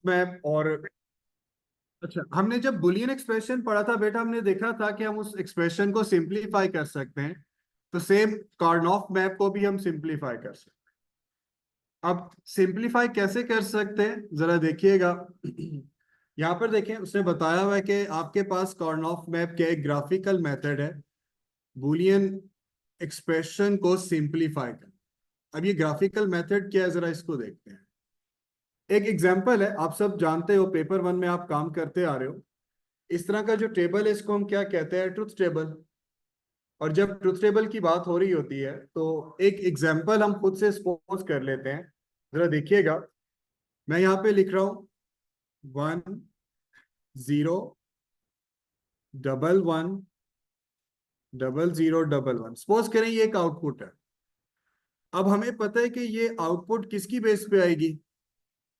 Map और अच्छा, हमने जब बुलियन एक्सप्रेशन पढ़ा था बेटा, हमने देखा था कि हम उस एक्सप्रेशन को सिंप्लीफाई कर सकते हैं। तो सेम कार्नोफ मैप को भी हम सिंप्लीफाई कर सकते हैं। अब सिंप्लीफाई कैसे कर सकते हैं जरा देखिएगा। यहाँ पर देखें, उसने बताया हुआ है कि आपके पास कार्नोफ मैप के एक ग्राफिकल मेथड है बुलियन एक्सप्रेशन को सिंप्लीफाई कर। अब ये ग्राफिकल मेथड क्या है, जरा इसको देखते हैं। एक एग्जांपल है, आप सब जानते हो पेपर वन में आप काम करते आ रहे हो। इस तरह का जो टेबल है इसको हम क्या कहते हैं, ट्रुथ टेबल। और जब ट्रुथ टेबल की बात हो रही होती है तो एक एग्जांपल हम खुद से सपोज कर लेते हैं। जरा देखिएगा, मैं यहाँ पे लिख रहा हूँ 1 0 1 1 सपोज करें ये एक आउटपुट है। अब हमें पता है कि ये आउटपुट किसकी बेस पे आएगी।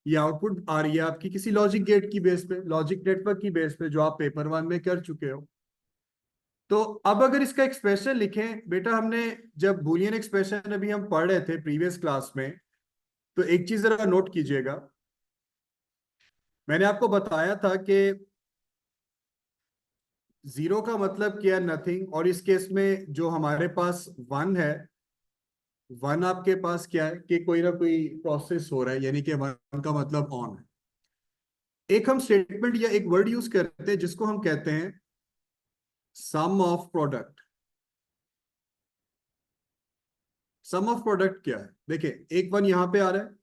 ये आउटपुट आ रही है आपकी किसी लॉजिक गेट की बेस पे, लॉजिक नेटवर्क की बेस पे, जो आप पेपर वन में कर चुके हो। तो अब अगर इसका एक्सप्रेशन लिखें बेटा, हमने जब बूलियन एक्सप्रेशन अभी हम पढ़ रहे थे प्रीवियस क्लास में, तो एक चीज जरा नोट कीजिएगा। मैंने आपको बताया था कि जीरो का मतलब क्या है, नथिंग। और इस केस में जो हमारे पास वन है, वन आपके पास क्या है कि कोई ना कोई प्रोसेस हो रहा है, यानी कि वन का मतलब ऑन है। एक हम स्टेटमेंट या एक वर्ड यूज करते हैं जिसको हम कहते हैं sum of product. Sum of product क्या है, देखिए एक वन यहां पे आ रहा है,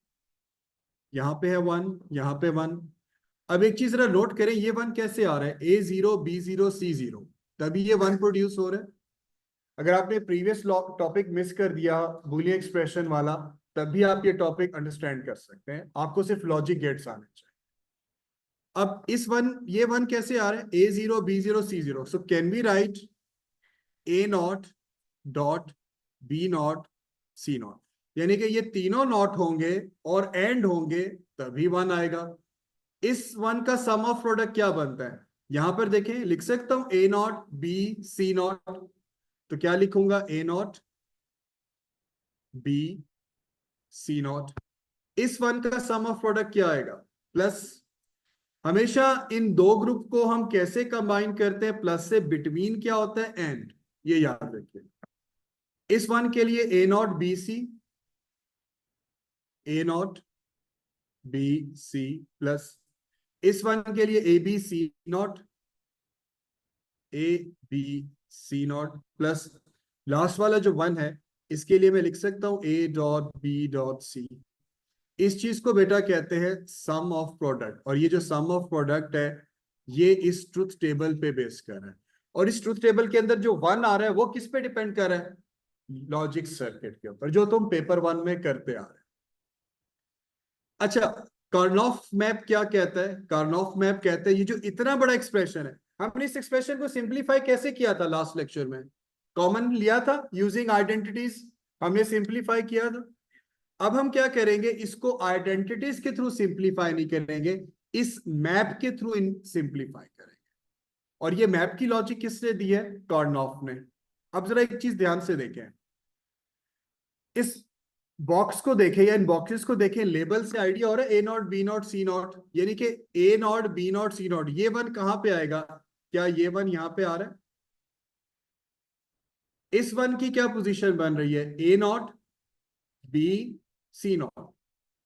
यहां पे है वन, यहां पे वन। अब एक चीज जरा नोट करें, ये वन कैसे आ रहा है, A0 B0 C0, तभी ये वन प्रोड्यूस हो रहा है। अगर आपने प्रीवियस टॉपिक मिस कर दिया बूलियन एक्सप्रेशन वाला, तभी आप ये टॉपिक अंडरस्टैंड कर सकते हैं। आपको सिर्फ लॉजिक गेट्स आने चाहिए। अब इस वन, ये वन कैसे आ रहा है, A0 B0 C0, so can we write A0 dot B0 C0, यानी कि ये तीनों नॉट होंगे और एंड होंगे तभी वन आएगा। इस वन का सम ऑफ प्रोडक्ट क्या बनता है, यहां पर देखें लिख सकता हूं A0 B C0। तो क्या लिखूंगा, A0 B C0। इस वन का सम ऑफ प्रोडक्ट क्या आएगा, प्लस। हमेशा इन दो ग्रुप को हम कैसे कंबाइन करते हैं, प्लस से बिटवीन क्या होता है, एंड। ये याद रखिए। इस वन के लिए A0 B C प्लस इस वन के लिए A B C not plus last वाला जो वन है, इसके लिए मैं लिख सकता हूं A.B.C। इस चीज को बेटा कहते हैं सम ऑफ प्रोडक्ट। और ये जो सम ऑफ प्रोडक्ट है, ये इस ट्रुथ टेबल पे बेस कर रहा है। और इस ट्रुथ टेबल के अंदर जो वन आ रहा है वो किस पे डिपेंड कर रहा है, लॉजिक सर्किट के ऊपर, जो तुम पेपर वन में करते आ रहे हैं। अच्छा, कार्नोफ मैप क्या कहता है, कार्नोफ मैप कहता है ये जो इतना बड़ा एक्सप्रेशन है, हमने इस एक्सप्रेशन को सिंप्लीफाई कैसे किया था लास्ट लेक्चर में, कॉमन लिया था यूजिंग आइडेंटिटीज, हमने सिंप्लीफाई किया था। अब हम क्या करेंगे, इसको आइडेंटिटीज के थ्रू सिंप्लीफाई नहीं करेंगे, इस मैप के थ्रू सिंप्लीफाई करेंगे। और ये मैप की लॉजिक किसने दी है, कार्नोफ ने। अब जरा एक चीज ध्यान से देखें, इस बॉक्स को देखें या इन बॉक्सेस को देखें, लेबल से आइडिया हो रहा है A0 B0 C0, यानी कि A0 B0 C0, ये वन कहां पे आएगा, क्या ये वन यहां पे आ रहा है। इस वन की क्या पोजीशन बन रही है, A0 B C,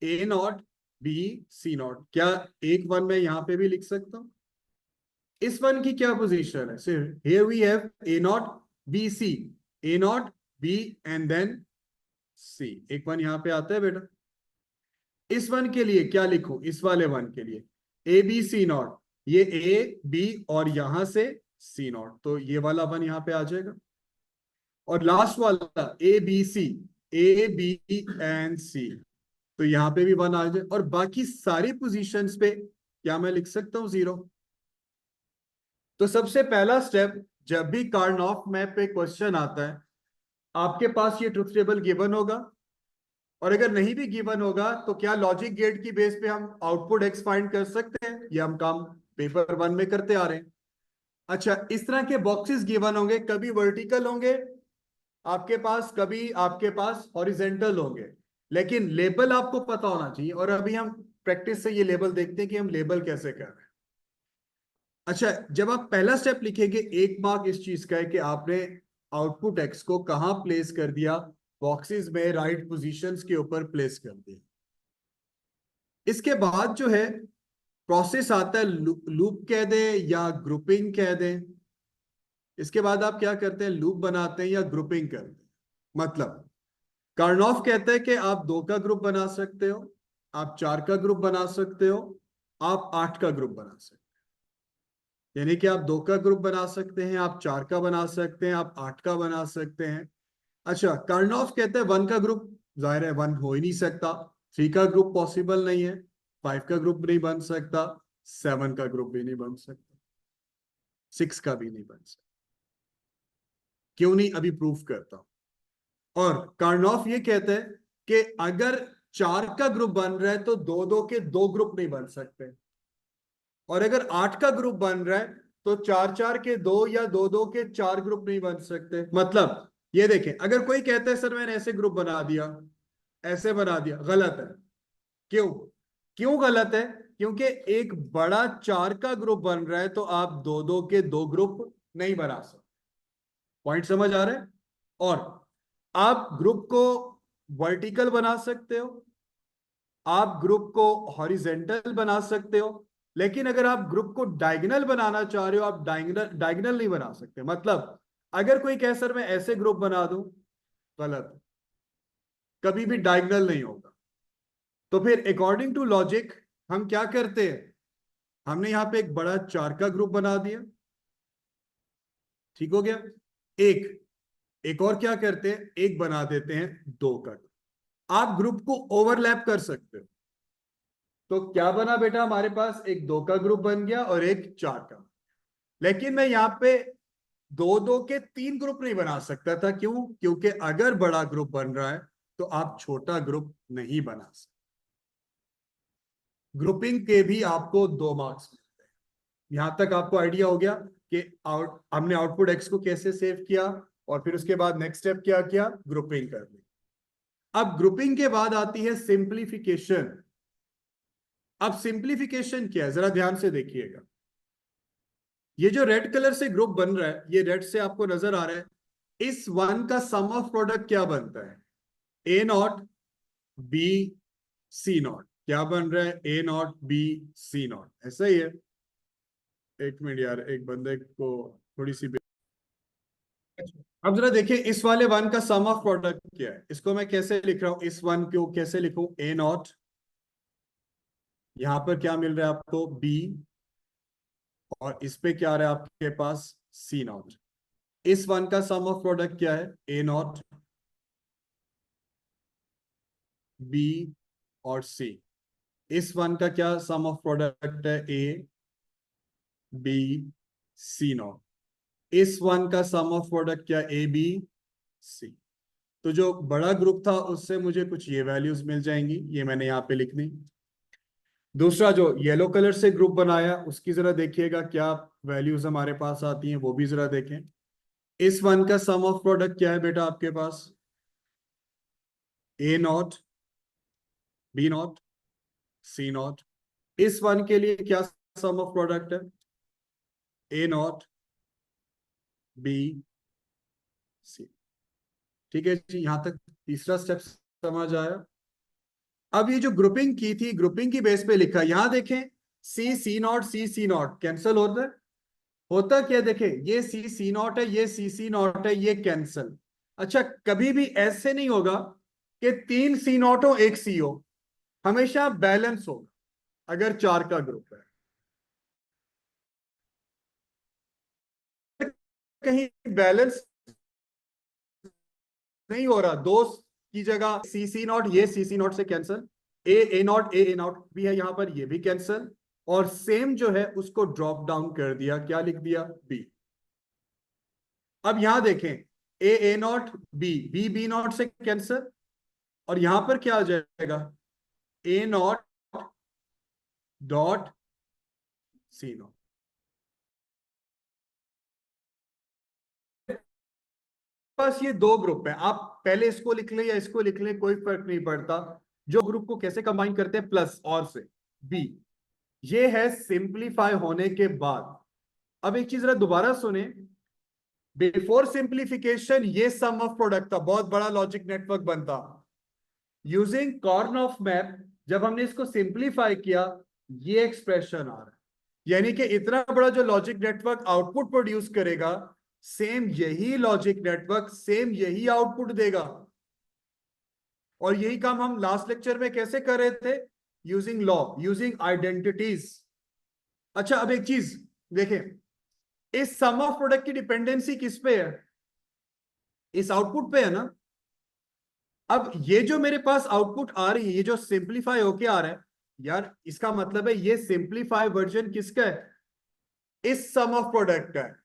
A0 B C, क्या एक वन में यहां पे भी लिख सकता हूं। इस वन की क्या पोजीशन है, सिर्फ here we have A0 B C, A0 B and then C, एक वन यहां पे आता है बेटा। इस वन के लिए क्या लिखूं, इस वाले वन के लिए A B C नॉट, ये A B और यहां से C0, तो ये वाला वन यहां पे आ जाएगा। और लास्ट वाला A B एंड C, तो यहां पे भी वन आ जाए। और बाकी सारी पोजीशंस पे क्या मैं लिख सकता हूं, जीरो। तो सबसे पहला स्टेप, जब भी कार्नोफ मैप पे क्वेश्चन आता है, आपके पास ये ट्रुथ टेबल गिवन होगा। और अगर नहीं भी गिवन होगा तो क्या लॉजिक गेट की बेस पे हम आउटपुट एक्स फाइंड कर सकते हैं, ये हम काम पेपर वन में करते आ रहे हैं। अच्छा, इस तरह के बॉक्सेस गिवन होंगे, कभी वर्टिकल होंगे आपके पास, कभी आपके पास हॉरिजेंटल होंगे, लेकिन लेबल आपको पता होना चाहिए। और अभी हम प्रैक्टिस से ये लेबल देखते हैं कि हम लेबल कैसे कर रहे हैं। अच्छा, जब आप पहला स्टेप लिखेंगे, 1 मार्क इस चीज का है कि आपने आउटपुट एक्स को कहां प्लेस कर दिया, बॉक्सेस में राइट पोजीशंस के ऊपर प्लेस कर दिया। इसके बाद जो है प्रोसेस आता है, लूप कह दें या ग्रुपिंग कह दें। इसके बाद आप क्या करते हैं, लूप बनाते हैं या ग्रुपिंग करते हैं। मतलब कार्नॉफ कहता है कि आप 2 का ग्रुप बना सकते हो, आप 4 का ग्रुप बना सकते हो, आप 8 का ग्रुप बना सकते हो। यानी कि आप 2 का ग्रुप बना सकते हैं, आप 4 का बना सकते हैं, आप 8 का बना सकते हैं। अच्छा, कार्नॉफ कहते हैं 1 का ग्रुप, जाहिर है 1 हो ही नहीं सकता, 3 का ग्रुप पॉसिबल नहीं है, 5 का ग्रुप नहीं बन सकता, 7 का ग्रुप भी नहीं बन सकता, 6 का भी नहीं बन सकता। क्यों नहीं, अभी प्रूफ करता हूं। और कार्नॉफ ये कहते हैं कि अगर 4 का ग्रुप बन रहा है तो 2 2 के 2 ग्रुप नहीं बन सकते, और अगर 8 का ग्रुप बन रहा है तो 4 4 के 2 या 2 2 के 4 ग्रुप नहीं बन सकते। मतलब ये देखें, अगर कोई कहता है सर मैंने ऐसे ग्रुप बना दिया, ऐसे बना दिया, गलत है। क्यों? क्यों गलत है? क्योंकि एक बड़ा 4 का ग्रुप बन रहा है तो आप 2 2 के 2 ग्रुप नहीं बना सकते। पॉइंट समझ आ रहा है? और आप ग्रुप को वर्टिकल बना सकते हो, आप ग्रुप को हॉरिजेंटल बना सकते हो, लेकिन अगर आप ग्रुप को डायगोनल बनाना चाह रहे हो, आप डायगोनल डायगोनल नहीं बना सकते। मतलब अगर कोई कहे सर मैं ऐसे ग्रुप बना दूं, गलत, कभी भी डायगोनल नहीं होगा। तो फिर अकॉर्डिंग टू लॉजिक हम क्या करते हैं, हमने यहां पे एक बड़ा 4 का ग्रुप बना दिया, ठीक हो गया। एक एक और क्या करते हैं, एक बना देते हैं 2 का। आप ग्रुप को ओवरलैप कर सकते हो। तो क्या बना बेटा, हमारे पास एक 2 का ग्रुप बन गया और एक 4 का। लेकिन मैं यहां पे 2 2 के 3 ग्रुप नहीं बना सकता था। क्यों? क्योंकि अगर बड़ा ग्रुप बन रहा है तो आप छोटा ग्रुप नहीं बना सकते। ग्रुपिंग के भी आपको 2 मार्क्स मिलते हैं। यहां तक आपको आइडिया हो गया कि हमने आउटपुट एक्स को कैसे सेव किया, और फिर उसके बाद नेक्स्ट स्टेप क्या किया, ग्रुपिंग कर ली। अब ग्रुपिंग के बाद आती है सिंप्लीफिकेशन। अब सिंप्लीफिकेशन क्या है, जरा ध्यान से देखिएगा। ये जो रेड कलर से ग्रुप बन रहा है, ये रेड से आपको नजर आ रहा है, इस 1 का सम ऑफ प्रोडक्ट क्या बनता है, A not B C not. क्या बन रहा है, A not B C not, ऐसा ही है। एक मिनट यार, एक बंदे को थोड़ी सी। अब जरा देखिए, इस वाले 1 का सम ऑफ प्रोडक्ट क्या है, इसको मैं कैसे लिख रहा हूं, इस 1 को कैसे लिखूं, ए नॉट, यहां पर क्या मिल रहा है आपको, बी, और इस पे क्या आ रहा है आपके पास, सी नॉट। इस 1 का सम ऑफ प्रोडक्ट क्या है, ए नॉट, बी और सी। इस 1 का क्या सम ऑफ प्रोडक्ट है, ए बी सी नॉट। इस 1 का सम ऑफ प्रोडक्ट क्या, ए बी सी। तो जो बड़ा ग्रुप था उससे मुझे कुछ ये वैल्यूज मिल जाएंगी, ये मैंने यहाँ पे लिख दी। दूसरा जो येलो कलर से ग्रुप बनाया, उसकी जरा देखिएगा क्या वैल्यूज हमारे पास आती हैं, वो भी जरा देखें। इस 1 का सम ऑफ प्रोडक्ट क्या है बेटा आपके पास, A not, B not, C not. इस 1 के लिए क्या सम ऑफ प्रोडक्ट है, ए नॉट, बी, सी। ठीक है जी, यहां तक तीसरा स्टेप समझ आया। अब ये जो ग्रुपिंग की थी, ग्रुपिंग की बेस पे लिखा, यहां देखें, C C not C C not cancel होता है। होता क्या, देखें, ये सी सी नॉट है, ये सी सी नॉट है, ये कैंसिल। अच्छा, कभी भी ऐसे नहीं होगा कि 3 सी नॉट हो 1 सी हो, हमेशा बैलेंस होगा अगर 4 का ग्रुप है। कहीं बैलेंस नहीं हो रहा, दो की जगह सी सी नॉट, ये सी सी नॉट से cancel, A not a not भी है यहां पर, ये भी कैंसिल, और सेम जो है उसको ड्रॉप डाउन कर दिया, क्या लिख दिया, बी। अब यहां देखें, ए नॉट बी, बी नॉट से कैंसिल, और यहां पर क्या आ जाएगा, ए नॉट डॉट सी नॉट। बस ये 2 ग्रुप है, आप पहले इसको लिख लें या इसको लिख लें, कोई फर्क नहीं पड़ता। जो ग्रुप को कैसे कंबाइन करते हैं, प्लस और से, बी। ये है सिंप्लीफाई होने के बाद। अब एक चीज जरा दोबारा सुने, बिफोर सिंप्लीफिकेशन ये सम ऑफ प्रोडक्ट था, बहुत बड़ा लॉजिक नेटवर्क बनता। यूजिंग कॉर्न ऑफ मैप जब हमने इसको सिंप्लीफाई किया, ये एक्सप्रेशन आ रहा है। यानी कि इतना बड़ा जो लॉजिक नेटवर्क आउटपुट प्रोड्यूस करेगा, सेम यही लॉजिक नेटवर्क सेम यही आउटपुट देगा। और यही काम हम लास्ट लेक्चर में कैसे कर रहे थे, यूजिंग लॉ, यूजिंग आइडेंटिटीज। अच्छा, अब एक चीज देखें, इस सम ऑफ प्रोडक्ट की डिपेंडेंसी किस पे है, इस आउटपुट पे है ना। अब ये जो मेरे पास आउटपुट आ रही है, ये जो सिंप्लीफाई होके आ रहा है, यार इसका मतलब है ये सिंप्लीफाई वर्जन किसका है, इस सम ऑफ प्रोडक्ट का है।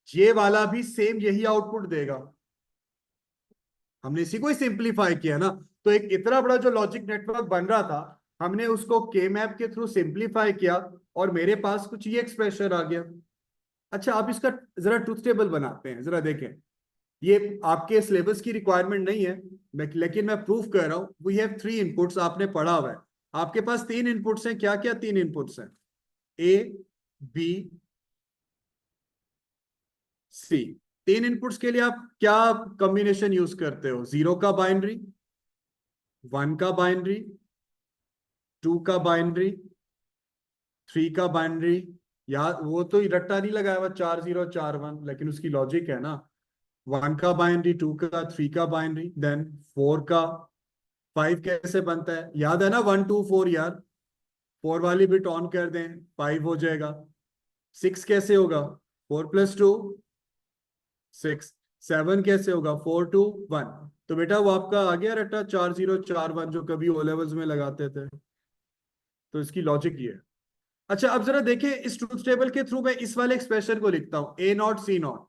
ये वाला भी सेम यही आउटपुट देगा, हमने इसी को ही सिंप्लीफाई किया ना। तो एक इतना बड़ा जो लॉजिक नेटवर्क बन रहा था, हमने उसको के मैप के थ्रू सिंप्लीफाई किया और मेरे पास कुछ ये एक्सप्रेशन आ गया। अच्छा, आप इसका जरा ट्रूथ टेबल बनाते हैं, जरा देखें। ये आपके सिलेबस की रिक्वायरमेंट नहीं है, लेकिन मैं प्रूफ कर रहा हूं। वी हैव 3 इनपुट्स, आपने पढ़ा हुआ है। आपके पास 3 इनपुट्स हैं, क्या क्या 3 इनपुट्स हैं, ए बी सी। 3 इनपुट्स के लिए आप क्या कॉम्बिनेशन यूज करते हो, 0 का बाइनरी, 1 का बाइनरी, 2 का बाइनरी, 3 का बाइनरी। यार वो तो रट्टा नहीं लगाया हुआ 4041, लेकिन उसकी लॉजिक है ना। 1 का बाइनरी, 2 का, 3 का बाइनरी, देन 4 का। 5 कैसे बनता है, याद है ना, 1 2 4 यार। 4 वाली बिट ऑन कर दें, 5 हो जाएगा। 6 कैसे होगा, 4 + 2 6। 7 कैसे होगा, 4 2 1। तो बेटा वो आपका आ गया रट्टा 4041, जो कभी ओ लेवल्स में लगाते थे। तो इसकी लॉजिक ये है। अच्छा, अब जरा देखिए, इस ट्रूथ टेबल के थ्रू मैं इस वाले एक्सप्रेशन को लिखता हूं, ए नॉट सी नॉट।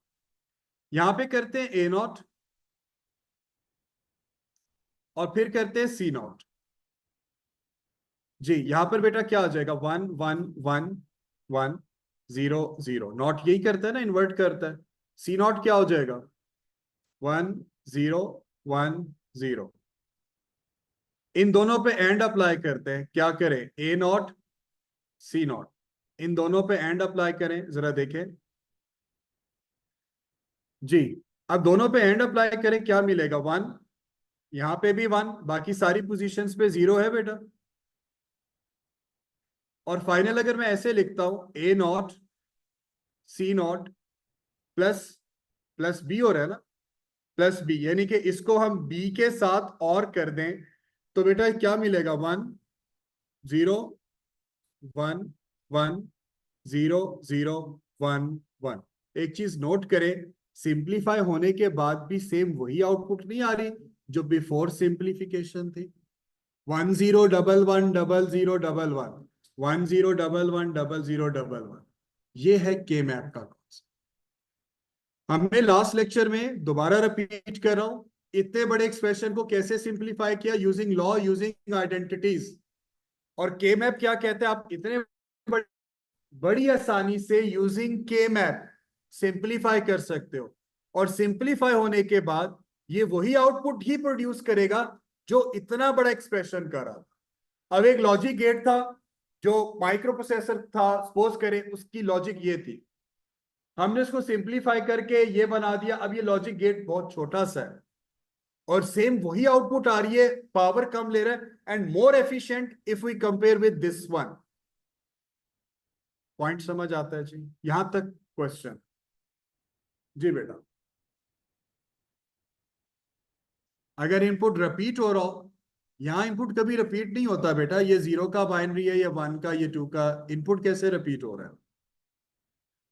यहां पे करते हैं ए नॉट और फिर करते हैं सी नॉट। जी, यहां पर बेटा क्या आ जाएगा, 1 1 1 1 0 0। नॉट यही करता है ना, इन्वर्ट करता है। सी नॉट क्या हो जाएगा, 1 0 1 0। इन दोनों पे एंड अप्लाई करते हैं, क्या करें, ए नॉट सी नॉट, इन दोनों पे एंड अप्लाई करें, जरा देखें। जी, अब दोनों पे एंड अप्लाई करें, क्या मिलेगा, 1। यहां पे भी 1, बाकी सारी पोजीशंस पे 0 है बेटा। और फाइनल अगर मैं ऐसे लिखता हूं, A not C not plus plus B हो रहा है ना, प्लस बी, यानी कि इसको हम बी के साथ और कर दें, तो बेटा क्या मिलेगा, 1 0 1 1 0 0 1 1। एक चीज नोट करें, सिंप्लीफाई होने के बाद भी सेम वही आउटपुट नहीं आ रही जो बिफोर सिंप्लीफिकेशन थी। 1 0 1 1 0 0 1 1 1 0 1 1 0 0 1 1। ये है के मैप का कॉन्सेप्ट। हमने लास्ट लेक्चर में, दोबारा रिपीट कर रहा हूं, इतने बड़े एक्सप्रेशन को कैसे सिंप्लीफाई किया, यूजिंग लॉ, यूजिंग आइडेंटिटीज। और के मैप क्या कहते हैं, आप इतने बड़ी आसानी से यूजिंग के मैप सिंप्लीफाई कर सकते हो। और सिंप्लीफाई होने के बाद ये वही आउटपुट ही प्रोड्यूस करेगा जो इतना बड़ा एक्सप्रेशन कर रहा था। अब एक लॉजिक गेट था जो माइक्रो प्रोसेसर था, सपोज करें उसकी लॉजिक ये थी, हमने उसको सिंप्लीफाई करके ये बना दिया। अब ये लॉजिक गेट बहुत छोटा सा है और सेम वही आउटपुट आ रही है, पावर कम ले रहा है and more efficient if we compare with this one. Point समझ आता है जी, यहां तक क्वेश्चन। जी बेटा, अगर इनपुट रिपीट हो रहा हो, यहां इनपुट कभी रिपीट नहीं होता बेटा। ये 0 का बाइनरी है, ये 1 का, ये 2 का, इनपुट कैसे रिपीट हो रहा है,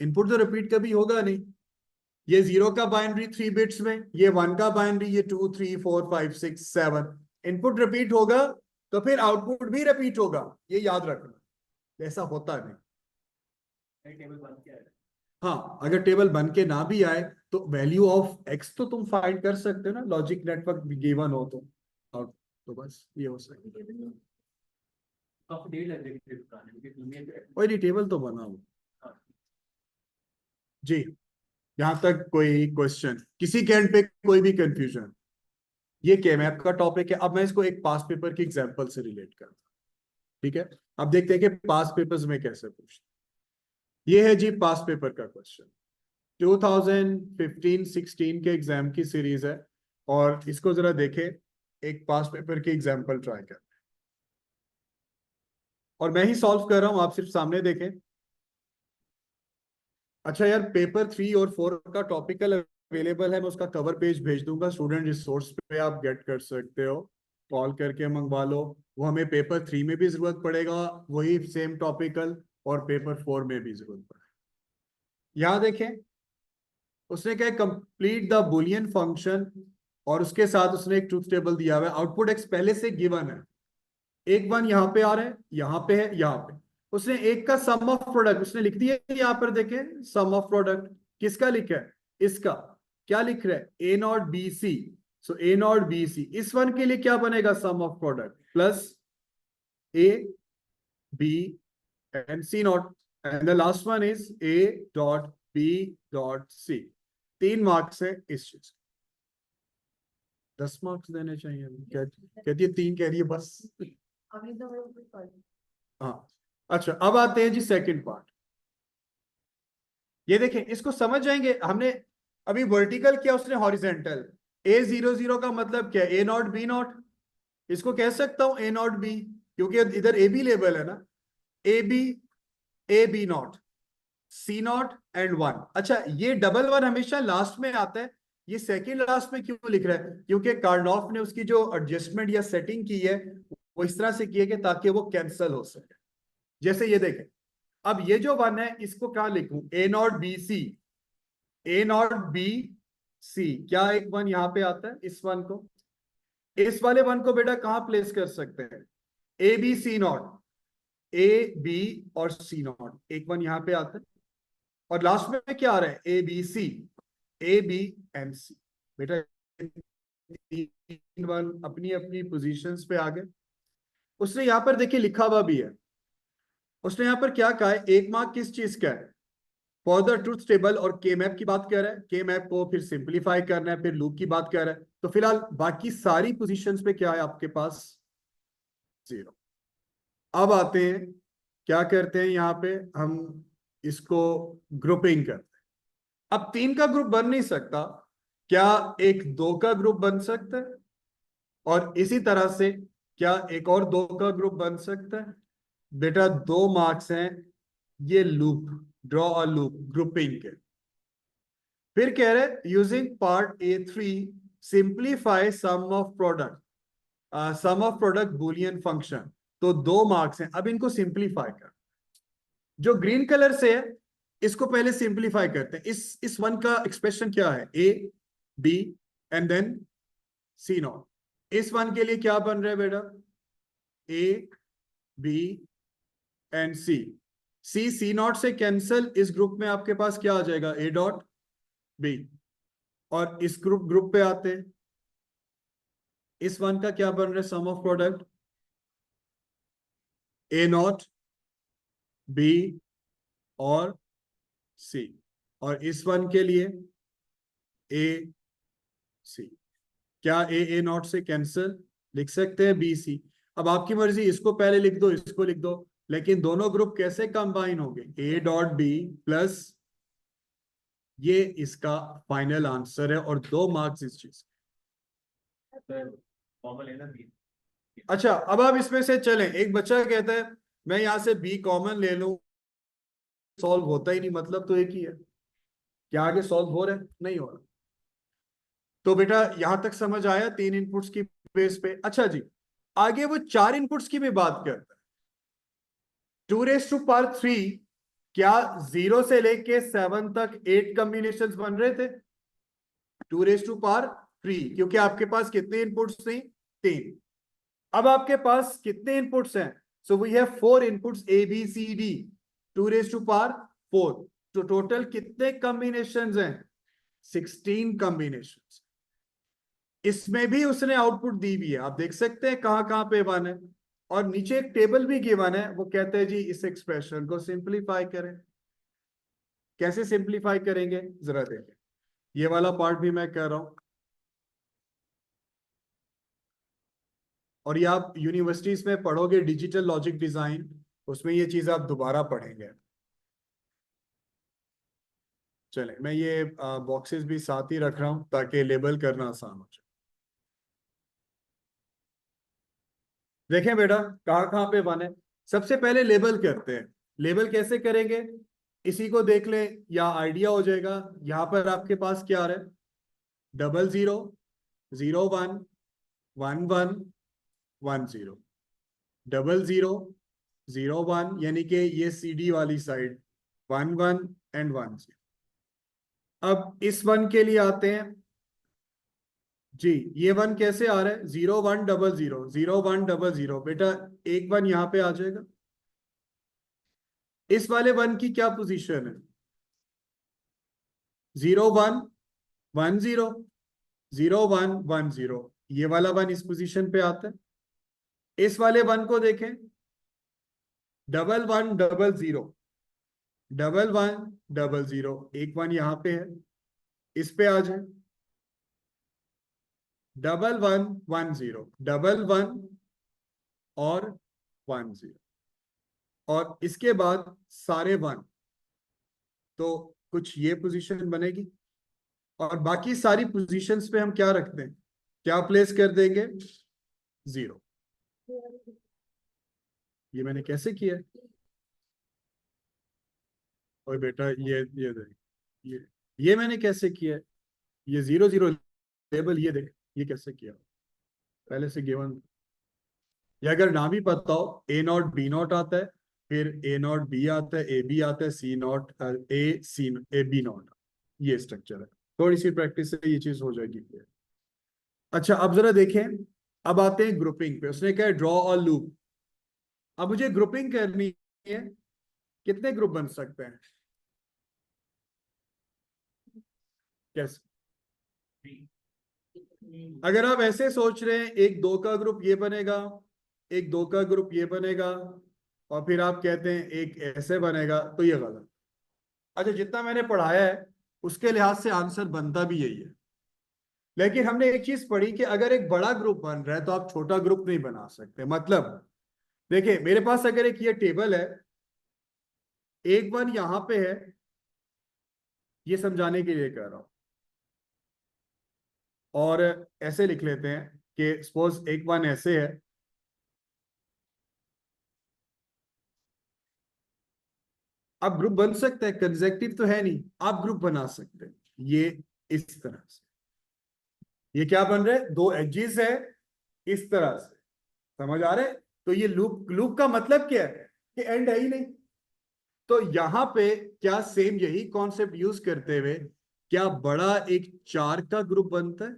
इनपुट तो रिपीट कभी होगा नहीं। ये 0 का बाइनरी 3 बिट्स में, ये 1 का बाइनरी, ये 2 3 4 5 6 7। इनपुट रिपीट होगा तो फिर आउटपुट भी रिपीट होगा, ये याद रखना। ऐसा होता नहीं। हाँ, अगर टेबल बन के ना भी आए तो वैल्यू ऑफ एक्स तो तुम फाइंड कर सकते हो ना, लॉजिक नेटवर्क गिवन हो तो। और तो बस ये हो सकता है। कोई नहीं, टेबल तो बना हो। जी, यहां तक कोई क्वेश्चन, किसी के एंड पे कोई भी कंफ्यूजन। ये केमैप का टॉपिक है। अब मैं इसको एक पास पेपर की एग्जांपल से रिलेट करता हूँ, ठीक है। अब देखते हैं कि पास पेपर्स में कैसे पूछते। ये है जी पास पेपर का क्वेश्चन, 2015-16 के एग्जाम की सीरीज है, और इसको जरा देखें, एक पास पेपर की एग्जांपल ट्राई कर, और मैं ही सॉल्व कर रहा हूं, आप सिर्फ सामने देखें। अच्छा यार, पेपर 3 और 4 का टॉपिकल अवेलेबल है, मैं उसका कवर पेज भेज दूंगा, स्टूडेंट रिसोर्स पे आप गेट कर सकते हो, कॉल करके मंगवा लो। वो हमें पेपर 3 में भी जरूरत पड़ेगा, वही सेम टॉपिकल, और पेपर 4 में भी जरूरत पड़ेगा। यहाँ देखें, उसने क्या, कंप्लीट द बुलियन फंक्शन, और उसके साथ उसने एक ट्रूथ टेबल दिया हुआ है, आउटपुट एक्स पहले से गिवन है, एक वन यहाँ पे आ रहा है, यहाँ पे है, यहाँ पे। उसने एक का सम ऑफ प्रोडक्ट उसने लिख दिया, यहाँ पर देखें सम ऑफ प्रोडक्ट किसका लिखा है, इसका। क्या लिख रहा है, A not B C. So A not B C, इस वन के लिए क्या बनेगा, sum of product plus A B and C not, and the last one is A dot B dot C. 3 marks है इस चीज, 10 मार्क्स देने चाहिए। कहती है 3, कह रही है बस। हाँ, अच्छा अब आते हैं जी सेकंड पार्ट। ये देखें, इसको समझ जाएंगे हमने। अभी वर्टिकल किया उसने, हॉरिजेंटल। A00 का मतलब क्या है, ए नॉट बी नॉट। इसको कह सकता हूं ए नॉट बी, क्योंकि इधर ए बी लेवल है ना। A B not, C not and 1। अच्छा, ये डबल वन हमेशा लास्ट में आता है, ये सेकंड लास्ट में क्यों लिख रहा है, क्योंकि कार्नोफ ने उसकी जो एडजस्टमेंट या सेटिंग की है वो इस तरह से की है कि ताकि वो कैंसिल हो सके। जैसे ये देखें, अब ये जो वन है इसको क्या लिखूं, A not B C, A not B C. क्या एक वन यहां पे आता है, इस वन को, इस वाले वन को बेटा कहां प्लेस कर सकते हैं, A B C not, A B और सी नॉट, एक वन यहां पे आता है, और लास्ट में क्या आ रहा है, A B C, A B and C. बेटा 3 वन अपनी अपनी पोजीशंस पे आ गए। उसने यहां पर देखिए लिखा हुआ भी है, उसने यहां पर क्या कहा है, 1 मार्क किस चीज का है, फॉर द ट्रूथ टेबल, और के मैप की बात कर रहा है, के मैप को फिर सिंप्लीफाई करना है, फिर लूप की बात कर रहा है। तो फिलहाल बाकी सारी पोजीशंस पे क्या है आपके पास, 0। अब आते हैं, क्या करते हैं यहाँ पे हम, इसको ग्रुपिंग करते हैं। अब 3 का ग्रुप बन नहीं सकता, क्या एक 2 का ग्रुप बन सकता है, और इसी तरह से क्या एक और 2 का ग्रुप बन सकता है। बेटा 2 मार्क्स हैं ये loop, draw a loop grouping के। फिर कह रहे using part A3 simplify sum of product, sum of product Boolean function. तो 2 मार्क्स हैं, अब इनको सिंप्लीफाई कर, जो ग्रीन कलर से है इसको पहले सिंप्लीफाई करते हैं। इस वन का एक्सप्रेशन क्या है, A B and then C not. इस वन के लिए क्या बन रहा है बेटा, A B and C. C not से कैंसल, इस ग्रुप में आपके पास क्या आ जाएगा, ए डॉट बी। और इस ग्रुप पे आते हैं, इस वन का क्या बन रहा है, sum of product A not B और सी, और इस वन के लिए ए सी। क्या ए नॉट से कैंसिल, लिख सकते हैं बी सी। अब आपकी मर्जी, इसको पहले लिख दो, इसको लिख दो, लेकिन दोनों ग्रुप कैसे कंबाइन होंगे, ए डॉट बी प्लस, ये इसका फाइनल आंसर है, और 2 मार्क्स इस चीज। अच्छा, अब आप इसमें से चलें, एक बच्चा कहता है मैं यहां से बी कॉमन ले लूं, सॉल्व होता ही नहीं, मतलब तो एक ही है, क्या आगे सॉल्व हो रहा है, नहीं हो रहा। तो बेटा यहां तक समझ आया 3 इनपुट्स की बेस पे। अच्छा जी, आगे वो 4 इनपुट्स की भी बात करता है। 2⁻³ क्या 0 से लेके 7 तक 8 कॉम्बिनेशंस बन रहे थे, 2⁻³ क्योंकि आपके पास कितने इनपुट्स थे, 3। अब आपके पास कितने इनपुट्स हैं, so we have 4 inputs A B C D, 2⁻⁴। तो टोटल कितने कॉम्बिनेशंस हैं, 16 कॉम्बिनेशंस। इसमें भी उसने आउटपुट दी हुई है, आप देख सकते हैं कहां कहां पे वन है, और नीचे एक टेबल भी गिवन है, वो कहते हैं जी इस एक्सप्रेशन को सिंप्लीफाई करें। कैसे सिंप्लीफाई करेंगे जरा देखें, ये वाला पार्ट भी मैं कह रहा हूं। और ये आप यूनिवर्सिटीज में पढ़ोगे डिजिटल लॉजिक डिजाइन, उसमें ये चीज आप दोबारा पढ़ेंगे। चले मैं ये बॉक्सेस भी साथ ही रख रहा हूं ताकि लेबल करना आसान हो जाए। देखें बेटा कहाँ कहाँ पे वन है। सबसे पहले लेबल करते हैं। लेबल कैसे करेंगे, इसी को देख लें या आइडिया हो जाएगा। यहाँ पर आपके पास क्या आ रहा है, 00, 01, 11, 10, 00, 01, यानी कि ये CD वाली साइड, 11 एंड 10। अब इस वन के लिए आते हैं जी। ये वन कैसे आ रहा है, 0100, 0100 बेटा, एक वन यहां पे आ जाएगा। इस वाले वन की क्या पोजीशन है, 0110, 0110, ये वाला वन इस पोजीशन पे आता है। इस वाले वन को देखें, 1100, 1100, एक वन यहां पे है, इस पे आ जाए, 1110, 11 और 10, और इसके बाद सारे वन, तो कुछ ये पोजीशन बनेगी। और बाकी सारी पोजीशंस पे हम क्या रखते हैं, क्या प्लेस कर देंगे, 0। ये मैंने कैसे किया, और बेटा ये देख, ये मैंने कैसे किया है? ये 00 लेबल, ये देख ये कैसे किया, पहले से गिवन। ये अगर ना भी पता हो, A0 B0 आता है, फिर A0 B आता है, AB आता है, C0 B0, ये स्ट्रक्चर है। थोड़ी सी प्रैक्टिस से ये चीज हो जाएगी। अच्छा अब जरा देखें, अब आते हैं ग्रुपिंग पे। उसने कहा ड्रॉ और लूप। अब मुझे ग्रुपिंग करनी है, कितने ग्रुप बन सकते हैं, कैसे? अगर आप ऐसे सोच रहे हैं एक 2 का ग्रुप ये बनेगा, एक 2 का ग्रुप ये बनेगा, और फिर आप कहते हैं एक ऐसे बनेगा, तो ये गलत। अच्छा जितना मैंने पढ़ाया है उसके लिहाज से आंसर बनता भी यही है। लेकिन हमने एक चीज पढ़ी कि अगर एक बड़ा ग्रुप बन रहा है तो आप छोटा ग्रुप नहीं बना सकते। मतलब देखिए मेरे पास अगर एक ये टेबल है, एक वन यहां पे है, ये समझाने के लिए कह रहा हूं, और ऐसे लिख लेते हैं कि सपोज एक वन ऐसे है, आप ग्रुप बन सकते हैं, कंसेक्टिव तो है नहीं, आप ग्रुप बना सकते हैं ये इस तरह से। ये क्या बन रहा है, 2 एजेस है इस तरह से, समझ आ रहे हैं? तो ये लूप, लूप का मतलब क्या है कि एंड है ही नहीं। तो यहां पे क्या सेम यही कॉन्सेप्ट यूज करते हुए क्या बड़ा एक 4 का ग्रुप बनता है,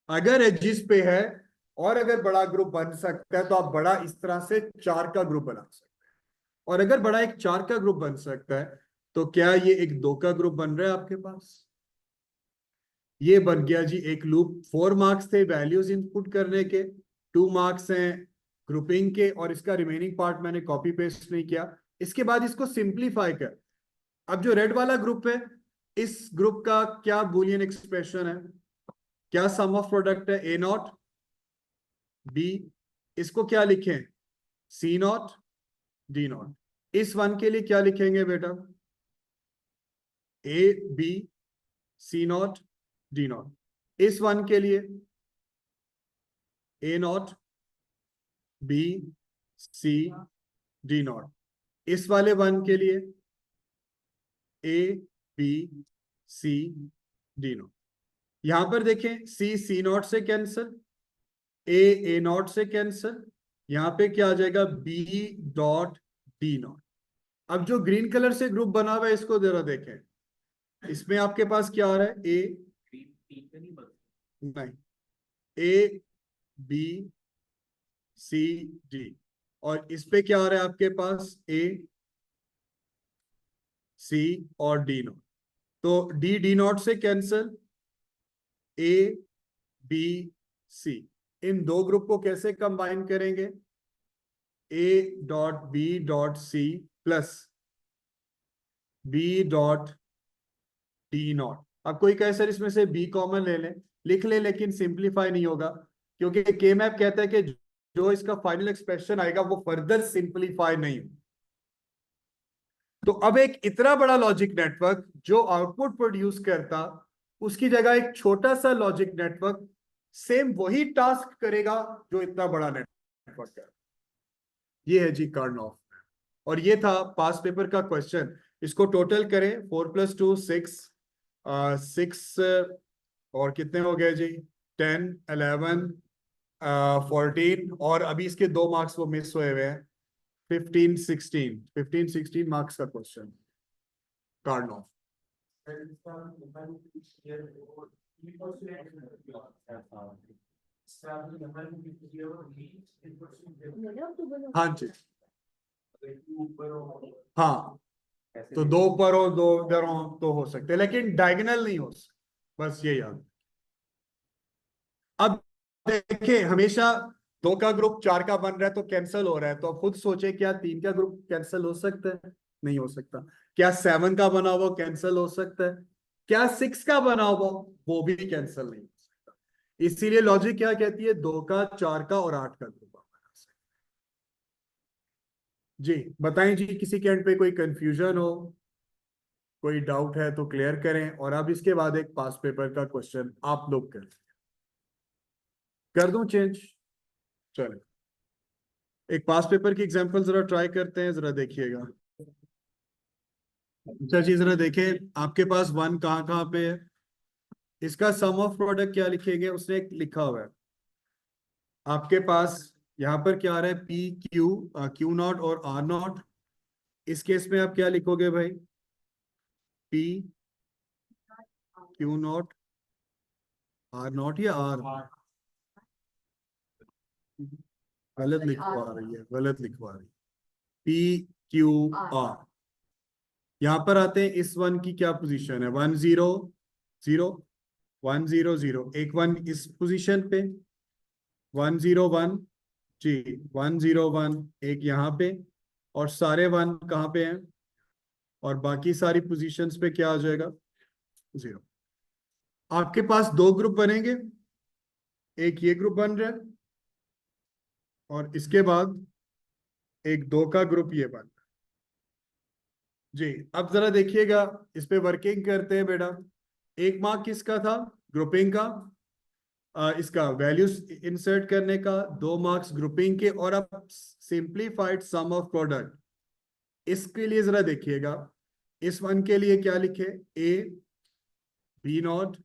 अगर एजिस पे है, और अगर बड़ा ग्रुप बन सकता है तो आप बड़ा इस तरह से 4 का ग्रुप बना सकते हैं। और अगर बड़ा एक 4 का ग्रुप बन सकता है तो क्या ये एक 2 का ग्रुप बन रहा है आपके पास? ये बन गया जी एक लूप। 4 मार्क्स थे वैल्यूज इनपुट करने के, 2 मार्क्स हैं ग्रुपिंग के, और इसका रिमेनिंग पार्ट मैंने कॉपी पेस्ट नहीं किया। इसके बाद इसको सिंप्लीफाई कर, अब जो रेड वाला ग्रुप है, इस ग्रुप का क्या बूलियन एक्सप्रेशन है, क्या सम ऑफ प्रोडक्ट है, A0 B, इसको क्या लिखें, C0 D0। इस वन के लिए क्या लिखेंगे बेटा, A B C0 D0। इस वन के लिए A0 B C D0। इस वाले वन के लिए A B C D0। यहां पर देखें C0 से कैंसल, A0 से कैंसल, यहां पे क्या आ जाएगा, B.D0। अब जो ग्रीन कलर से ग्रुप बना हुआ है इसको जरा देखें, इसमें आपके पास क्या आ रहा है, नहीं, A B C D, और इस पे क्या आ रहा है आपके पास, A C और D0। तो D.D0 से कैंसल, A B C, इन दो ग्रुप को कैसे कंबाइन करेंगे, A.B.C प्लस B.D0। अब कोई कहे सर इसमें से B कॉमन ले लें, लिख ले, लेकिन सिंप्लीफाई नहीं होगा। क्योंकि के मैप कहता है कि जो इसका फाइनल एक्सप्रेशन आएगा वो फर्दर सिंपलीफाई नहीं हो। तो अब एक इतना बड़ा लॉजिक नेटवर्क जो आउटपुट प्रोड्यूस करता, उसकी जगह एक छोटा सा लॉजिक नेटवर्क सेम वही टास्क करेगा जो इतना बड़ा नेटवर्क है। ये है जी कार्नोफ। और ये था पास पेपर का क्वेश्चन। इसको टोटल करें, 4 + 2 6, 6 और कितने हो गए जी, 10 11 14, और अभी इसके 2 मार्क्स वो मिस हुए हुए हैं, 15 16 मार्क्स का क्वेश्चन कार्नोफ। हाँ जी, हाँ, तो 2 ऊपर हो 2 इधर हो तो हो सकते हैं, लेकिन डायगोनल नहीं हो सकते, बस ये याद। अब देखिए, हमेशा 2 का ग्रुप 4 का बन रहा है तो कैंसिल हो रहा है, तो अब खुद सोचे क्या 3 का ग्रुप कैंसिल हो सकता है? नहीं हो सकता। क्या 7 का बना हुआ कैंसिल हो सकता है? क्या 6 का बना हुआ वो भी कैंसिल नहीं हो सकता। इसीलिए लॉजिक क्या कहती है, 2 का 4 का और 8 का ग्रुप आप बना सकते हैं। जी बताएं जी, किसी के एंड पे कोई कंफ्यूजन हो, कोई डाउट है तो क्लियर करें, और अब इसके बाद एक पास पेपर का क्वेश्चन आप लोग कर दूं चेंज। चलो एक पास पेपर की एग्जांपल जरा ट्राई करते हैं, जरा देखिएगा। अच्छा जी, जरा देखें आपके पास 1 कहाँ कहाँ पे है। इसका सम ऑफ प्रोडक्ट क्या लिखेंगे, उसने एक लिखा हुआ है आपके पास। यहाँ पर क्या आ रहा है, पी क्यू, क्यू नॉट और आर नॉट। इस केस में आप क्या लिखोगे भाई, P Q not R not या आर, गलत लिखवा रही है, गलत लिखवा रही है, पी क्यू आर। यहां पर आते हैं, इस 1 की क्या पोजीशन है, 1 0 0 1 0 0, एक 1 इस पोजीशन पे, 1 0 1 जी, 1 0 1 एक यहाँ पे, और सारे 1 कहाँ पे हैं, और बाकी सारी पोजीशंस पे क्या आ जाएगा, 0। आपके पास 2 ग्रुप बनेंगे, एक ये ग्रुप बन रहा है और इसके बाद एक 2 का ग्रुप ये बन रहा है। जी अब जरा देखिएगा, इस पे वर्किंग करते हैं बेटा। 1 मार्क किसका था, ग्रुपिंग का, इसका वैल्यूज इंसर्ट करने का, 2 मार्क्स ग्रुपिंग के, और अब सिंप्लीफाइड सम ऑफ प्रोडक्ट। इसके लिए जरा देखिएगा, इस 1 के लिए क्या लिखे, ए बी नॉट,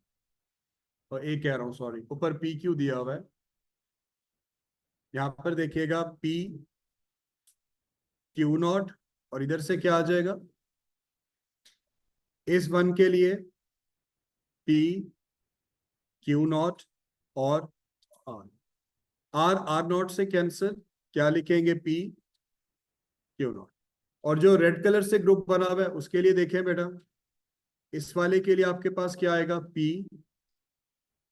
और ए कह रहा हूं सॉरी, ऊपर पी क्यू दिया हुआ है, यहां पर देखिएगा पी क्यू नॉट, और इधर से क्या आ जाएगा, इस 1 के लिए पी क्यू नॉट और आर, आर आर नॉट से कैंसिल, क्या लिखेंगे, पी क्यू नॉट। और जो रेड कलर से ग्रुप बना हुआ है उसके लिए देखें बेटा, इस वाले के लिए आपके पास क्या आएगा, पी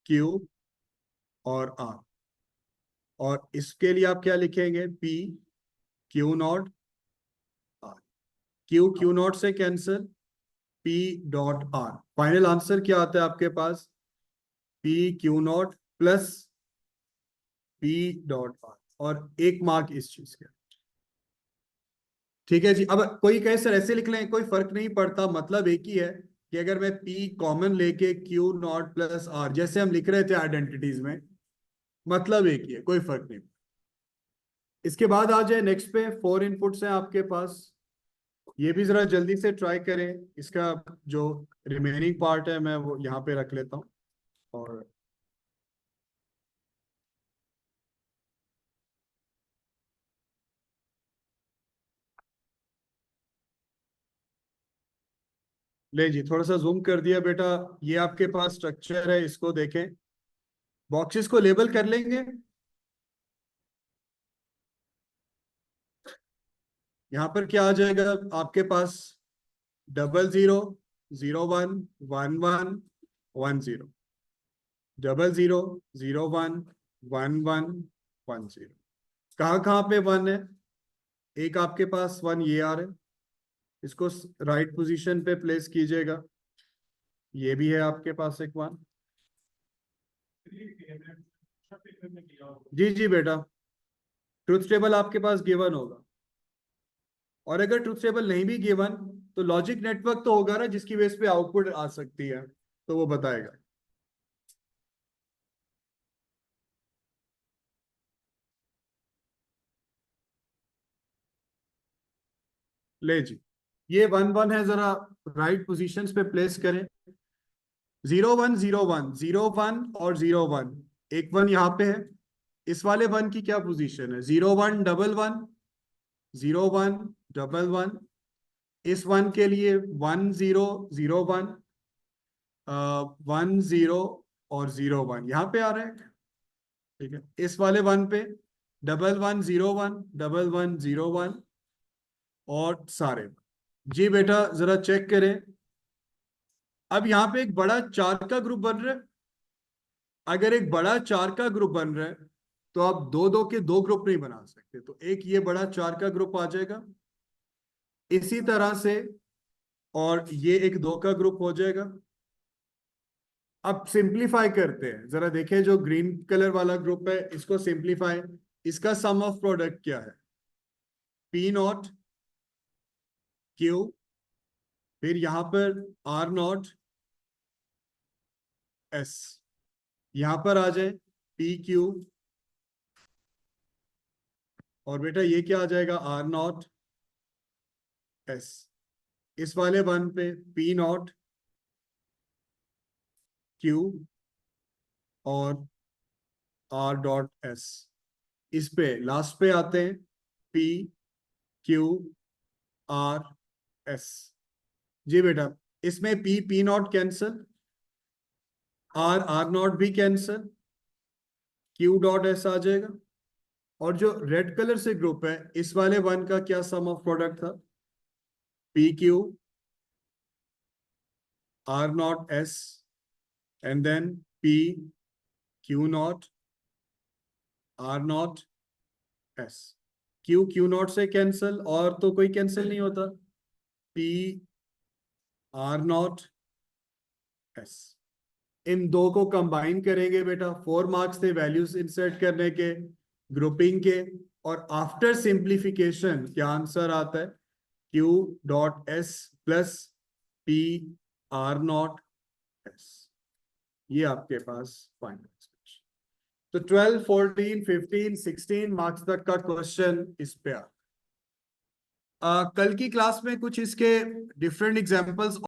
क्यू और आर, और इसके लिए आप क्या लिखेंगे, P Q not R, Q Q not से cancel, P dot R. Final answer क्या आता है आपके पास, P Q not plus P dot R, और 1 मार्क इस चीज का। ठीक है जी। अब कोई कहे सर ऐसे लिख लें, कोई फर्क नहीं पड़ता, मतलब एक ही है कि अगर मैं पी कॉमन लेके क्यू नॉट प्लस आर जैसे हम लिख रहे थे आइडेंटिटीज में, मतलब एक ही है, कोई फर्क नहीं। इसके बाद आ जाए नेक्स्ट पे, 4 इनपुट्स हैं आपके पास। ये भी जरा जल्दी से ट्राई करें, इसका जो रिमेनिंग पार्ट है मैं वो यहाँ पे रख लेता हूँ। और ले जी, थोड़ा सा जूम कर दिया बेटा। ये आपके पास स्ट्रक्चर है, इसको देखें, बॉक्सेस को लेबल कर लेंगे। यहाँ पर क्या आ जाएगा आपके पास, 00 01 11 10, 00 01 11 10। कहाँ कहाँ पे 1 है, एक आपके पास 1 ये आ रहा है, इसको राइट पोजीशन पे प्लेस कीजिएगा। ये भी है आपके पास एक 1, जी जी बेटा, ट्रुथ टेबल आपके पास गिवन होगा, और अगर ट्रुथ टेबल नहीं भी गिवन तो लॉजिक नेटवर्क तो होगा ना जिसकी बेस पे आउटपुट आ सकती है, तो वो बताएगा। ले जी, ये 1 1 है, जरा राइट पोजीशंस पे प्लेस करें। 0 1 0 1, 0 1 और 0 1, एक 1 यहाँ पे है। इस वाले 1 की क्या पोजीशन है? 0 1 1 1, 0 1 1 1। इस 1 के लिए 1 0 0 1, 1 0 और 0 1 यहाँ पे आ रहा है। ठीक है, इस वाले 1 पे 1 1 0 1, 1 1 0 1 और सारे। जी बेटा जरा चेक करें, अब यहाँ पे एक बड़ा 4 का ग्रुप बन रहा है। अगर एक बड़ा 4 का ग्रुप बन रहा है तो आप दो दो के दो ग्रुप नहीं बना सकते, तो एक ये बड़ा 4 का ग्रुप आ जाएगा इसी तरह से, और ये एक 2 का ग्रुप हो जाएगा। अब सिंप्लीफाई करते हैं, जरा देखें जो ग्रीन कलर वाला ग्रुप है इसको सिंप्लीफाई। इसका सम ऑफ प्रोडक्ट क्या है? P0 Q, फिर यहां पर R0 S, यहां पर आ जाए PQ, और बेटा ये क्या आ जाएगा? R0 S। इस वाले 1 पे P0 Q और R.S। इस पे लास्ट पे आते हैं PQ R S। जी बेटा, इसमें P0 कैंसल, R0 भी कैंसल, Q.S आ जाएगा। और जो रेड कलर से ग्रुप है इस वाले 1 का क्या सम ऑफ प्रोडक्ट था? PQ R0S and then PQ0 R0S। Q0 से कैंसल, और तो कोई कैंसिल नहीं होता। PR0S, इन दो को कंबाइन करेंगे बेटा, 4 मार्क्स थे वैल्यूज इंसर्ट करने के, ग्रुपिंग के, और आफ्टर सिंप्लीफिकेशन क्या आंसर आता है? Q.S plus PR0S। ये आपके पास फाइनल। तो 12 14 15 16 मार्क्स तक का क्वेश्चन इस पे आ कल की क्लास में कुछ इसके डिफरेंट एग्जांपल्स